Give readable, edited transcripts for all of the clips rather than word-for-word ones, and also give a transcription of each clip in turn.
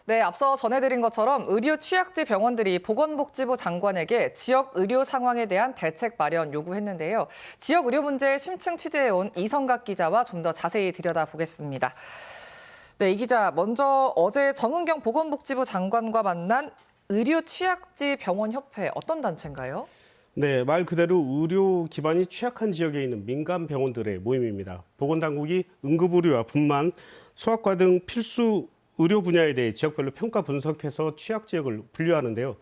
네, 앞서 전해드린 것처럼 의료 취약지 병원들이 보건복지부 장관에게 지역 의료 상황에 대한 대책 마련 요구했는데요. 지역 의료 문제 심층 취재해온 이성각 기자와 좀 더 자세히 들여다보겠습니다. 네, 이 기자, 먼저 어제 정은경 보건복지부 장관과 만난 의료 취약지 병원협회 어떤 단체인가요? 네, 말 그대로 의료 기반이 취약한 지역에 있는 민간 병원들의 모임입니다. 보건당국이 응급의료와 분만, 소아과 등 필수 의료 분야에 대해 지역별로 평가 분석해서 취약 지역을 분류하는데요.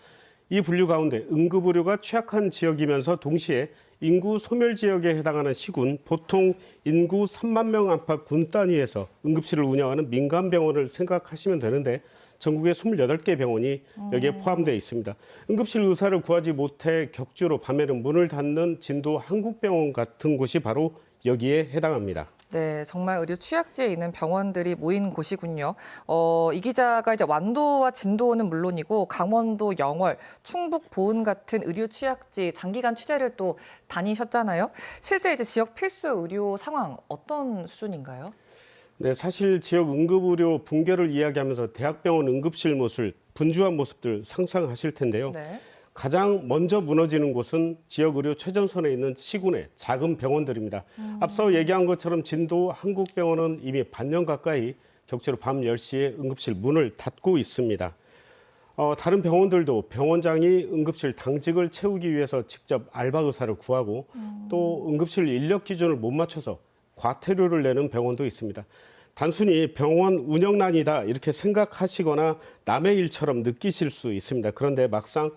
이 분류 가운데 응급의료가 취약한 지역이면서 동시에 인구 소멸 지역에 해당하는 시군, 보통 인구 3만 명 안팎 군 단위에서 응급실을 운영하는 민간 병원을 생각하시면 되는데 전국에 28개 병원이 여기에 포함되어 있습니다. 응급실 의사를 구하지 못해 격주로 밤에는 문을 닫는 진도 한국병원 같은 곳이 바로 여기에 해당합니다. 네, 정말 의료 취약지에 있는 병원들이 모인 곳이군요. 이 기자가 이제 완도와 진도는 물론이고 강원도 영월, 충북 보은 같은 의료 취약지 장기간 취재를 또 다니셨잖아요. 실제 이제 지역 필수 의료 상황 어떤 수준인가요? 네, 사실 지역 응급의료 붕괴를 이야기하면서 대학병원 응급실 모습, 분주한 모습들 상상하실 텐데요. 네. 가장 먼저 무너지는 곳은 지역 의료 최전선에 있는 시군의 작은 병원들입니다. 앞서 얘기한 것처럼 진도 한국병원은 이미 반년 가까이 격주로 밤 10시에 응급실 문을 닫고 있습니다. 다른 병원들도 병원장이 응급실 당직을 채우기 위해서 직접 알바 의사를 구하고 또 응급실 인력 기준을 못 맞춰서 과태료를 내는 병원도 있습니다. 단순히 병원 운영난이다 이렇게 생각하시거나 남의 일처럼 느끼실 수 있습니다. 그런데 막상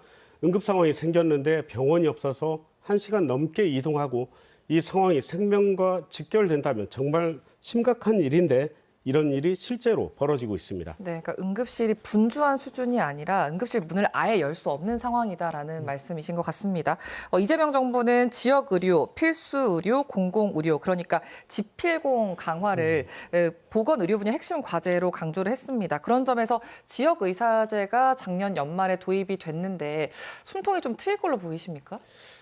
응급 상황이 생겼는데 병원이 없어서 1시간 넘게 이동하고 이 상황이 생명과 직결된다면 정말 심각한 일인데 이런 일이 실제로 벌어지고 있습니다. 네, 그러니까 응급실이 분주한 수준이 아니라 응급실 문을 아예 열 수 없는 상황이다라는 말씀이신 것 같습니다. 이재명 정부는 지역 의료, 필수 의료, 공공 의료, 그러니까 지필공 강화를 보건 의료 분야 핵심 과제로 강조를 했습니다. 그런 점에서 지역 의사제가 작년 연말에 도입이 됐는데 숨통이 좀 트일 걸로 보이십니까?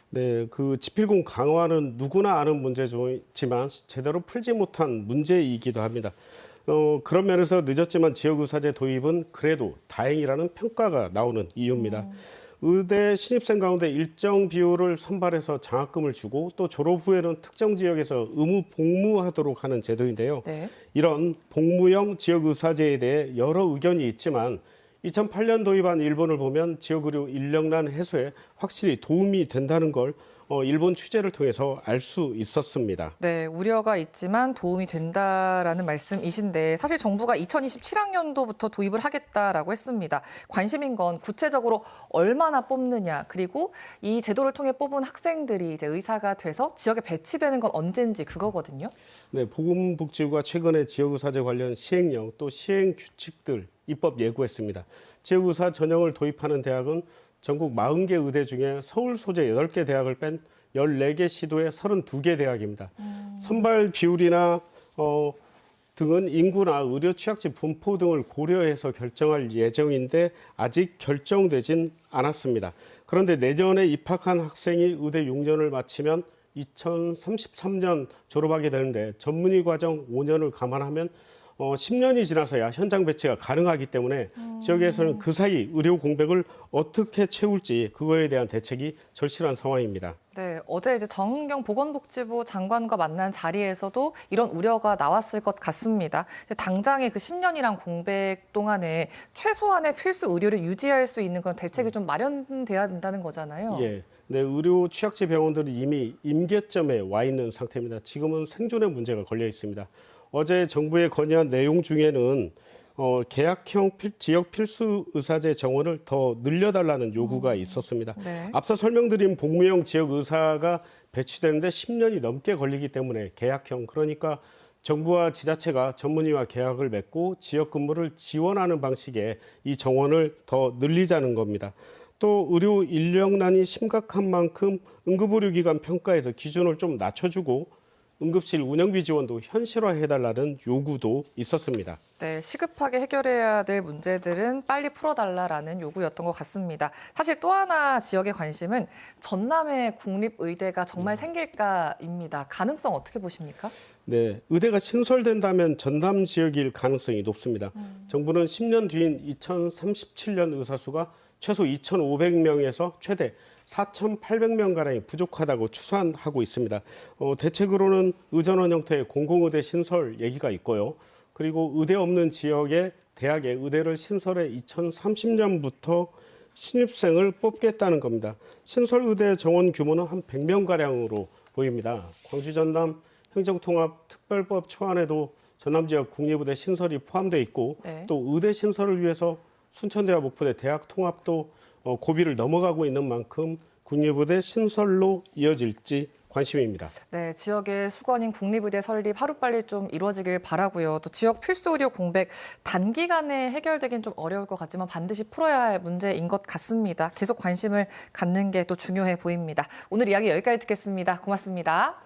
네, 그 지필공 강화는 누구나 아는 문제지만 제대로 풀지 못한 문제이기도 합니다. 그런 면에서 늦었지만 지역의사제 도입은 그래도 다행이라는 평가가 나오는 이유입니다. 의대 신입생 가운데 일정 비율을 선발해서 장학금을 주고 또 졸업 후에는 특정 지역에서 의무 복무하도록 하는 제도인데요. 네. 이런 복무형 지역의사제에 대해 여러 의견이 있지만 2008년 도입한 일본을 보면 지역의료 인력난 해소에 확실히 도움이 된다는 걸 일본 취재를 통해서 알 수 있었습니다. 네, 우려가 있지만 도움이 된다라는 말씀이신데 사실 정부가 2027학년도부터 도입을 하겠다라고 했습니다. 관심인 건 구체적으로 얼마나 뽑느냐, 그리고 이 제도를 통해 뽑은 학생들이 이제 의사가 돼서 지역에 배치되는 건 언젠지 그거거든요. 네, 보건복지부가 최근에 지역의사제 관련 시행령 또 시행 규칙들 입법 예고했습니다. 지역의사 전형을 도입하는 대학은 전국 40개 의대 중에 서울 소재 8개 대학을 뺀 14개 시도의 32개 대학입니다. 선발 비율이나 등은 인구나 의료 취약지 분포 등을 고려해서 결정할 예정인데 아직 결정되진 않았습니다. 그런데 내년에 입학한 학생이 의대 6년을 마치면 2033년 졸업하게 되는데 전문의 과정 5년을 감안하면 10년이 지나서야 현장 배치가 가능하기 때문에 지역에서는 그 사이 의료 공백을 어떻게 채울지 그거에 대한 대책이 절실한 상황입니다. 네, 어제 이제 정은경 보건복지부 장관과 만난 자리에서도 이런 우려가 나왔을 것 같습니다. 당장의 그 10년이란 공백 동안에 최소한의 필수 의료를 유지할 수 있는 그런 대책이 좀 마련돼야 된다는 거잖아요. 예, 네, 의료 취약지 병원들이 이미 임계점에 와 있는 상태입니다. 지금은 생존의 문제가 걸려 있습니다. 어제 정부에 건의한 내용 중에는 계약형 지역 필수 의사제 정원을 더 늘려달라는 요구가 있었습니다. 네. 앞서 설명드린 복무형 지역 의사가 배치되는데 10년이 넘게 걸리기 때문에 계약형, 그러니까 정부와 지자체가 전문의와 계약을 맺고 지역 근무를 지원하는 방식의 이 정원을 더 늘리자는 겁니다. 또 의료 인력난이 심각한 만큼 응급의료기관 평가에서 기준을 좀 낮춰주고 응급실 운영비 지원도 현실화해달라는 요구도 있었습니다. 네, 시급하게 해결해야 될 문제들은 빨리 풀어달라라는 요구였던 것 같습니다. 사실 또 하나 지역의 관심은 전남의 국립의대가 정말 생길까입니다. 가능성 어떻게 보십니까? 네, 의대가 신설된다면 전남 지역일 가능성이 높습니다. 정부는 10년 뒤인 2037년 의사수가 최소 2,500명에서 최대 4,800명가량이 부족하다고 추산하고 있습니다. 대책으로는 의전원 형태의 공공의대 신설 얘기가 있고요. 그리고 의대 없는 지역의 대학에 의대를 신설해 2030년부터 신입생을 뽑겠다는 겁니다. 신설 의대 정원 규모는 한 100명가량으로 보입니다. 광주 전남 행정통합특별법 초안에도 전남 지역 국립의대 신설이 포함되어 있고 네. 또 의대 신설을 위해서 순천대와 목포대 대학 통합도 고비를 넘어가고 있는 만큼 국립의대 신설로 이어질지 관심입니다. 네, 지역의 수건인 국립의대 설립 하루빨리 좀 이루어지길 바라고요. 또 지역 필수 의료 공백 단기간에 해결되긴 좀 어려울 것 같지만 반드시 풀어야 할 문제인 것 같습니다. 계속 관심을 갖는 게 또 중요해 보입니다. 오늘 이야기 여기까지 듣겠습니다. 고맙습니다.